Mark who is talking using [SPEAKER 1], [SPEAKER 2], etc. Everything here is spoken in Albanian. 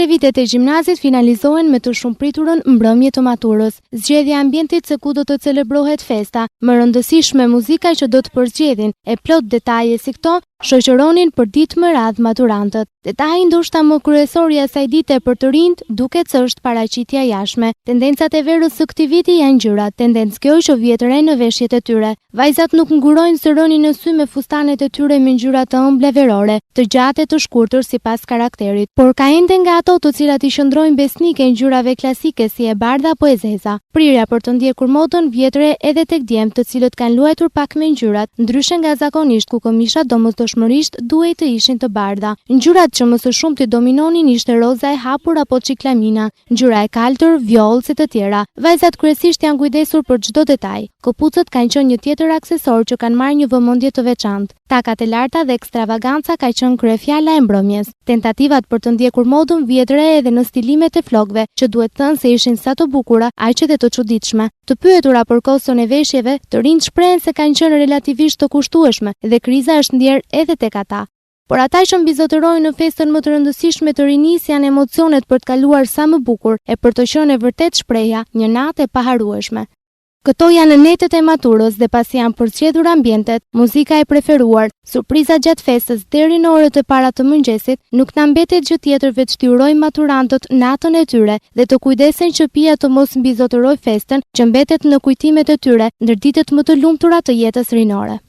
[SPEAKER 1] 3 vitet e gjimnazit finalizohen me të shumëpriturën mbrëmje të maturës. Zgjedhja e ambientit se ku do të celebrohet festa, më rëndësishme muzika që do të përzgjedhin e plot detaje si këto shoqëronin për ditë më radh maturantët. Detaji ndoshta më kryesor i asaj dite për të rinjt duket se është paraqitja jashtme. Tendencat e verës së këtij viti janë ngjyrat, tendencë kjo që vjet re në veshjet e tyre. Vajzat nuk ngurojnë së rëni në sy me fustanet e tyre me ngjyra të ëmbla verore, të gjate të shkurtër sipas karakterit, por ka ende nga ato të cilat i qëndrojnë besnike ngjyrave klasike si e bardha apo e zeza. Prirja për të ndjekur modën vjet re edhe tek djemt të cilët kanë luajtur pak me ngjyrat, ndryshe nga zakonisht ku këmishat domosdoshmërisht duhet të ishin të bardha. Ngjyrat që më së shumti dominonin ishte roza e hapur apo ciklamina, ngjyra e kaltër, vjollë si të tjera. Vajzat kryesisht janë kujdesur për çdo detaj. Këpucët kanë qenë një tjetër aksesor që kanë marrë një vëmendje të veçantë. Takat e larta dhe ekstravaganca ka qenë kryefjala e mbrëmjes. Tentativat për të ndjekur modën vjet re edhe në stilimet e flokëve, që duhet thënë se ishin sa të bukura, aq edhe të çuditshme. Të pyetura për koston e veshjeve, të rinjt shprehen se kanë qenë relativisht të kushtueshme dhe kriza është ndjer edhe tek ata. Por ata që mbizotërojnë në festën më të rëndësishme të rinisë janë emocionet për të kaluar sa më bukur e për të qenë vërtet shprehja, një natë e paharrueshme. Këto janë netet e maturës dhe pasi janë përzgjedhur ambientet, muzika e preferuar, surprizat gjatë festës deri në orët e para të mëngjesit, nuk na mbetet gjë tjetër veç të urojmë maturantët natën e tyre dhe të kujdesen që shtëpia të mos mbizotërojë festën që mbetet në kujtimet e tyre ndër ditët më të lumtura të jetës rinore.